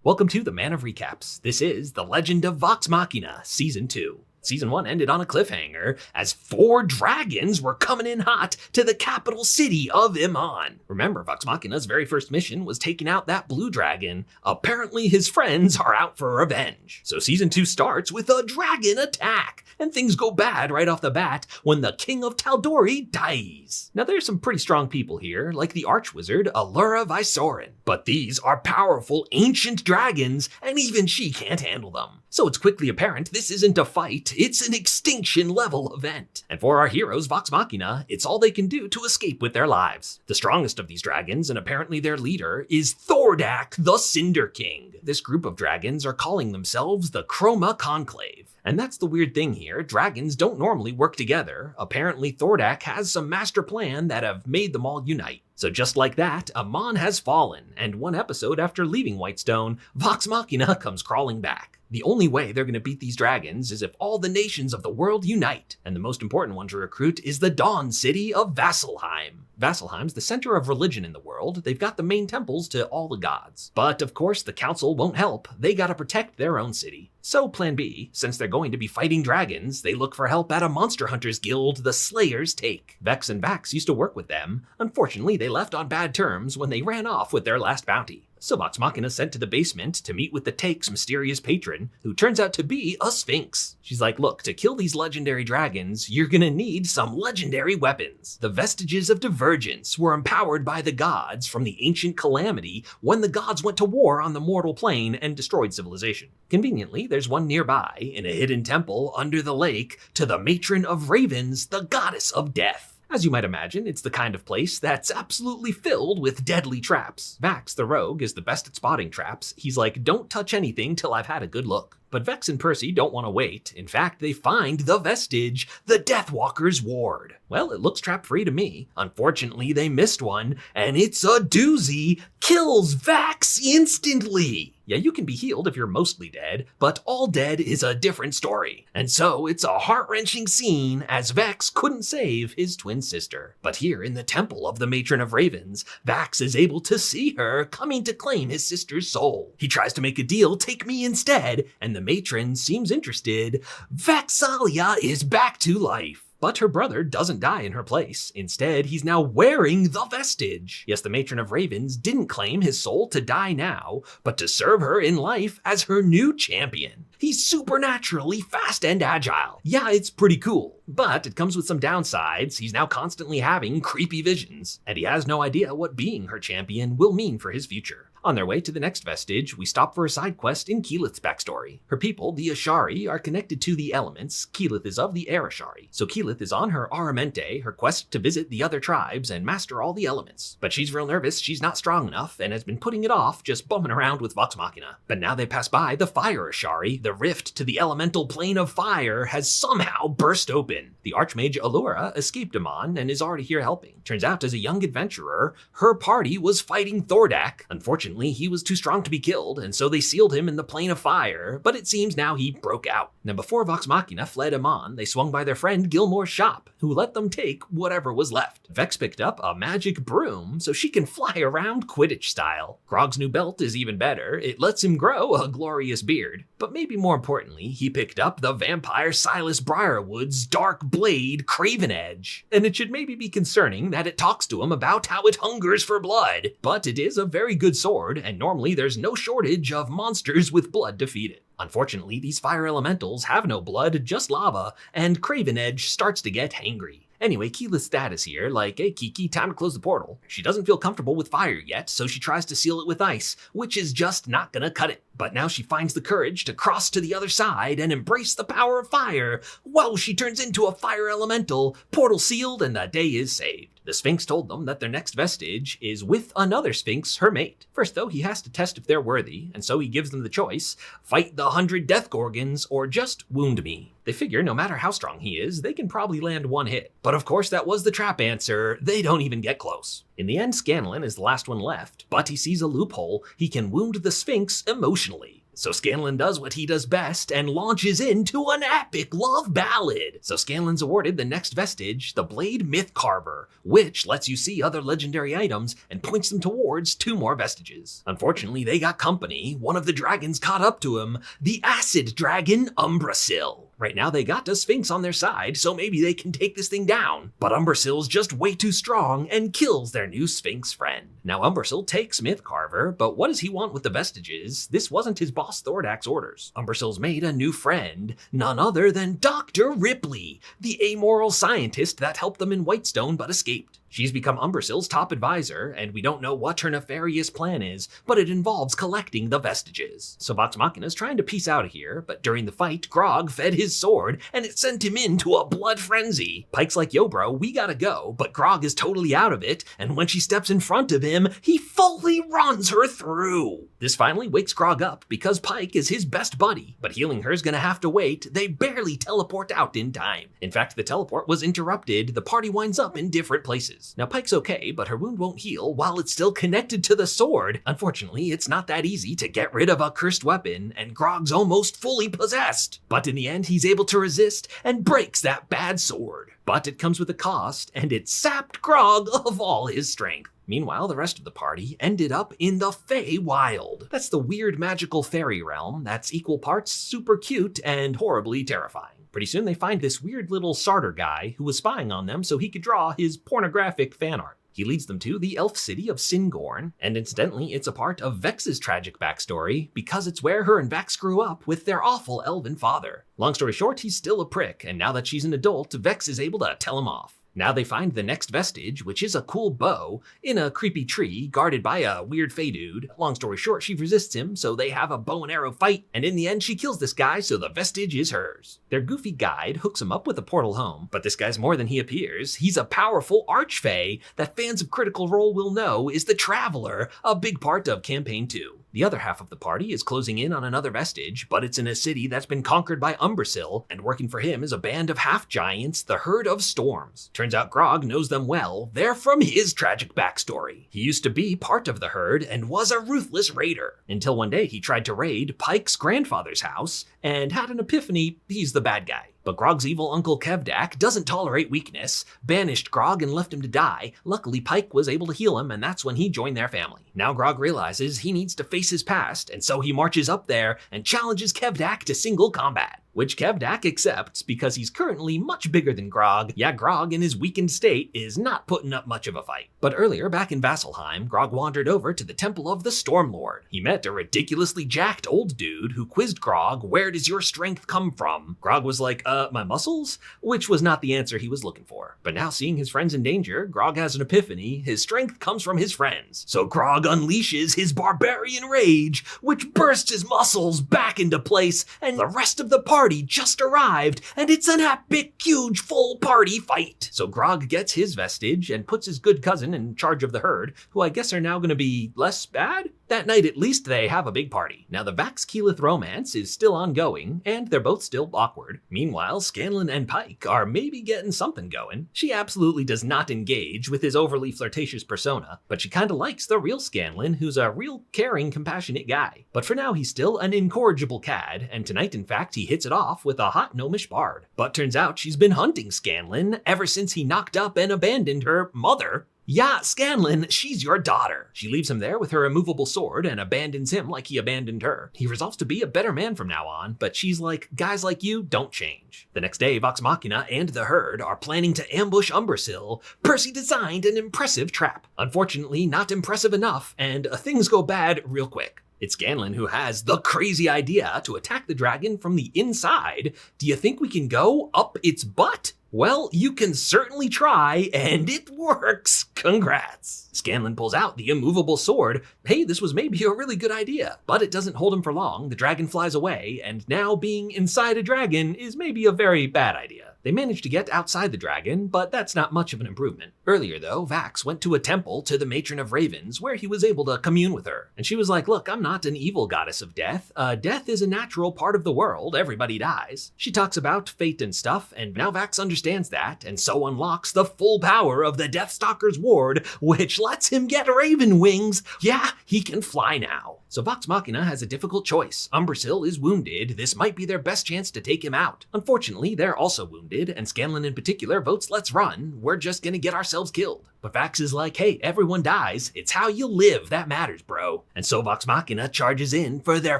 Welcome to the Man of Recaps. This is The Legend of Vox Machina, Season 2. Season 1 ended on a cliffhanger as 4 dragons were coming in hot to the capital city of Iman. Remember, Vox Machina's very first mission was taking out that blue dragon. Apparently his friends are out for revenge. So Season 2 starts with a dragon attack, and things go bad right off the bat when the King of Tal'Dorei dies. Now there's some pretty strong people here, like the Archwizard Allura Vysoren, but these are powerful ancient dragons, and even she can't handle them. So it's quickly apparent this isn't a fight, it's an extinction level event. And for our heroes, Vox Machina, it's all they can do to escape with their lives. The strongest of these dragons, and apparently their leader, is Thordak the Cinder King. This group of dragons are calling themselves the Chroma Conclave. And that's the weird thing here, dragons don't normally work together. Apparently Thordak has some master plan that have made them all unite. So just like that, Amon has fallen, and one episode after leaving Whitestone, Vox Machina comes crawling back. The only way they're going to beat these dragons is if all the nations of the world unite, and the most important one to recruit is the Dawn City of Vasselheim. Vasselheim's the center of religion in the world. They've got the main temples to all the gods. But of course, the council won't help. They gotta protect their own city. So plan B, since they're going to be fighting dragons, they look for help at a monster hunters guild, the Slayer's Take. Vex and Vax used to work with them. Unfortunately, they left on bad terms when they ran off with their last bounty. So Vox Machina sent to the basement to meet with the Take's mysterious patron, who turns out to be a Sphinx. She's like, look, to kill these legendary dragons, you're gonna need some legendary weapons. The vestiges of divergence were empowered by the gods from the ancient calamity when the gods went to war on the mortal plane and destroyed civilization. Conveniently, there's one nearby, in a hidden temple under the lake, to the matron of ravens, the goddess of death. As you might imagine, it's the kind of place that's absolutely filled with deadly traps. Vax, the rogue, is the best at spotting traps. He's like, don't touch anything till I've had a good look. But Vex and Percy don't want to wait. In fact, they find the vestige, the Deathwalker's ward. Well, it looks trap-free to me. Unfortunately, they missed one, and it's a doozy. Kills Vax instantly. Yeah, you can be healed if you're mostly dead, but all dead is a different story. And so it's a heart-wrenching scene as Vex couldn't save his twin sister. But here in the temple of the Matron of Ravens, Vax is able to see her coming to claim his sister's soul. He tries to make a deal, take me instead, and the matron seems interested. Vaxalia is back to life. But her brother doesn't die in her place. Instead, he's now wearing the vestige. Yes, the Matron of Ravens didn't claim his soul to die now, but to serve her in life as her new champion. He's supernaturally fast and agile. Yeah, it's pretty cool. But it comes with some downsides. He's now constantly having creepy visions, and he has no idea what being her champion will mean for his future. On their way to the next vestige, we stop for a side quest in Keyleth's backstory. Her people, the Ashari, are connected to the elements. Keyleth is of the Air Ashari. So Keyleth is on her Aramente, her quest to visit the other tribes and master all the elements. But she's real nervous, she's not strong enough, and has been putting it off, just bumming around with Vox Machina. But now they pass by the Fire Ashari. The rift to the elemental plane of fire has somehow burst open. The Archmage Allura escaped Amon and is already here helping. Turns out, as a young adventurer, her party was fighting Thordak. Unfortunately, he was too strong to be killed, and so they sealed him in the plane of fire, but it seems now he broke out. Now before Vox Machina fled Amon, they swung by their friend Gilmore's shop, who let them take whatever was left. Vex picked up a magic broom so she can fly around Quidditch style. Grog's new belt is even better, it lets him grow a glorious beard. But maybe more importantly, he picked up the vampire Silas Briarwood's dark blade Craven Edge. And it should maybe be concerning that it talks to him about how it hungers for blood, but it is a very good sword, and normally there's no shortage of monsters with blood to feed it. Unfortunately, these fire elementals have no blood, just lava, and Craven Edge starts to get hangry. Anyway, Keyleth's status here, like, hey Kiki, time to close the portal. She doesn't feel comfortable with fire yet, so she tries to seal it with ice, which is just not gonna cut it. But now she finds the courage to cross to the other side and embrace the power of fire. Whoa, she turns into a fire elemental, portal sealed, and the day is saved. The Sphinx told them that their next vestige is with another Sphinx, her mate. First though, he has to test if they're worthy, and so he gives them the choice, fight the 100 Death Gorgons or just wound me. They figure no matter how strong he is, they can probably land one hit. But of course that was the trap answer, they don't even get close. In the end, Scanlan is the last one left, but he sees a loophole. He can wound the Sphinx emotionally. So Scanlan does what he does best and launches into an epic love ballad. So Scanlan's awarded the next vestige, the Blade Myth Carver, which lets you see other legendary items and points them towards 2 more vestiges. Unfortunately, they got company. One of the dragons caught up to him, the acid dragon Umbril. Right now they got the Sphinx on their side, so maybe they can take this thing down. But Umbrasil's just way too strong and kills their new Sphinx friend. Now Umbrasil takes Mythcarver, but what does he want with the vestiges? This wasn't his boss Thordak's orders. Umbrasil's made a new friend, none other than Dr. Ripley, the amoral scientist that helped them in Whitestone but escaped. She's become Umbrasil's top advisor, and we don't know what her nefarious plan is, but it involves collecting the vestiges. So Vox Machina's trying to piece out of here, but during the fight, Grog fed his sword, and it sent him into a blood frenzy. Pike's like, yo bro, we gotta go, but Grog is totally out of it, and when she steps in front of him, he fully runs her through. This finally wakes Grog up, because Pike is his best buddy, but healing her's gonna have to wait. They barely teleport out in time. In fact, the teleport was interrupted. The party winds up in different places. Now Pike's okay, but her wound won't heal while it's still connected to the sword. Unfortunately, it's not that easy to get rid of a cursed weapon, and Grog's almost fully possessed. But in the end, he's able to resist and breaks that bad sword. But it comes with a cost, and it sapped Grog of all his strength. Meanwhile, the rest of the party ended up in the Feywild. That's the weird magical fairy realm that's equal parts super cute and horribly terrifying. Pretty soon they find this weird little Sartor guy who was spying on them so he could draw his pornographic fan art. He leads them to the elf city of Singorn, and incidentally it's a part of Vex's tragic backstory because it's where her and Vex grew up with their awful elven father. Long story short, he's still a prick, and now that she's an adult, Vex is able to tell him off. Now they find the next vestige, which is a cool bow, in a creepy tree guarded by a weird fey dude. Long story short, she resists him, so they have a bow and arrow fight, and in the end she kills this guy, so the vestige is hers. Their goofy guide hooks him up with a portal home, but this guy's more than he appears. He's a powerful archfey that fans of Critical Role will know is the Traveler, a big part of Campaign 2. The other half of the party is closing in on another vestige, but it's in a city that's been conquered by Umbrasil, and working for him is a band of half-giants, the Herd of Storms. Turns out Grog knows them well. They're from his tragic backstory. He used to be part of the Herd and was a ruthless raider, until one day he tried to raid Pike's grandfather's house and had an epiphany he's the bad guy. But Grog's evil uncle Kevdak doesn't tolerate weakness, banished Grog and left him to die. Luckily, Pike was able to heal him, and that's when he joined their family. Now Grog realizes he needs to face his past, and so he marches up there and challenges Kevdak to single combat, which Kevdak accepts because he's currently much bigger than Grog. Yeah, Grog in his weakened state is not putting up much of a fight. But earlier, back in Vasselheim, Grog wandered over to the Temple of the Stormlord. He met a ridiculously jacked old dude who quizzed Grog, "Where does your strength come from?" Grog was like, my muscles? Which was not the answer he was looking for. But now seeing his friends in danger, Grog has an epiphany. His strength comes from his friends. So Grog unleashes his barbarian rage, which bursts his muscles back into place, and the rest of the party just arrived, and it's an epic, huge, full party fight. So Grog gets his vestige and puts his good cousin in charge of the Herd, who I guess are now going to be less bad? That night, at least, they have a big party. Now, the Vax-Keyleth romance is still ongoing, and they're both still awkward. Meanwhile, Scanlan and Pike are maybe getting something going. She absolutely does not engage with his overly flirtatious persona, but she kinda likes the real Scanlan, who's a real caring, compassionate guy. But for now, he's still an incorrigible cad, and tonight, in fact, he hits it off with a hot gnomish bard. But turns out she's been hunting Scanlan ever since he knocked up and abandoned her mother. Yeah, Scanlan, she's your daughter. She leaves him there with her immovable sword and abandons him like he abandoned her. He resolves to be a better man from now on, but she's like, guys like you don't change. The next day, Vox Machina and the Herd are planning to ambush Umbrasil. Percy designed an impressive trap. Unfortunately, not impressive enough, and things go bad real quick. It's Scanlan who has the crazy idea to attack the dragon from the inside. Do you think we can go up its butt? Well, you can certainly try, and it works. Congrats. Scanlan pulls out the immovable sword. Hey, this was maybe a really good idea, but it doesn't hold him for long. The dragon flies away, and now being inside a dragon is maybe a very bad idea. They managed to get outside the dragon, but that's not much of an improvement. Earlier though, Vax went to a temple to the Matron of Ravens where he was able to commune with her. And she was like, look, I'm not an evil goddess of death. Death is a natural part of the world, everybody dies. She talks about fate and stuff, and now Vax understands that, and so unlocks the full power of the Deathstalker's ward, which lets him get raven wings. Yeah, he can fly now. So Vox Machina has a difficult choice. Umbril is wounded. This might be their best chance to take him out. Unfortunately, they're also wounded, and Scanlan in particular votes let's run. We're just gonna get ourselves killed. But Vax is like, hey, everyone dies. It's how you live that matters, bro. And so Vox Machina charges in for their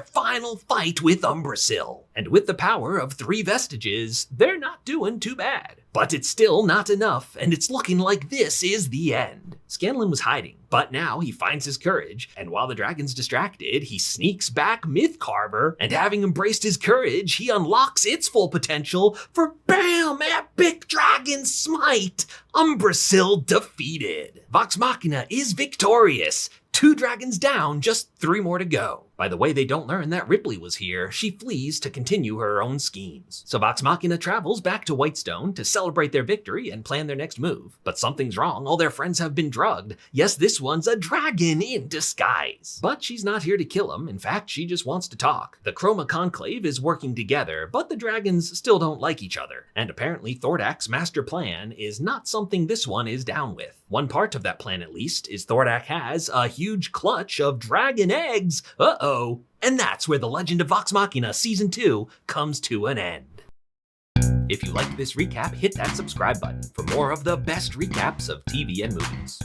final fight with Umbril. And with the power of 3 vestiges, they're not doing too bad. But it's still not enough, and it's looking like this is the end. Scanlan was hiding, but now he finds his courage, and while the dragon's distracted, he sneaks back Mythcarver, and having embraced his courage, he unlocks its full potential for BAM! Epic Dragon Smite! Umbril defeated. Vox Machina is victorious. 2 dragons down, just 3 more to go. By the way, they don't learn that Ripley was here. She flees to continue her own schemes. So Vox Machina travels back to Whitestone to celebrate their victory and plan their next move. But something's wrong. All their friends have been drugged. Yes, this one's a dragon in disguise. But she's not here to kill him. In fact, she just wants to talk. The Chroma Conclave is working together, but the dragons still don't like each other. And apparently Thordak's master plan is not something this one is down with. One part of that plan, at least, is Thordak has a huge clutch of dragon eggs. Uh-oh. And that's where The Legend of Vox Machina Season 2 comes to an end. If you liked this recap, hit that subscribe button for more of the best recaps of TV and movies.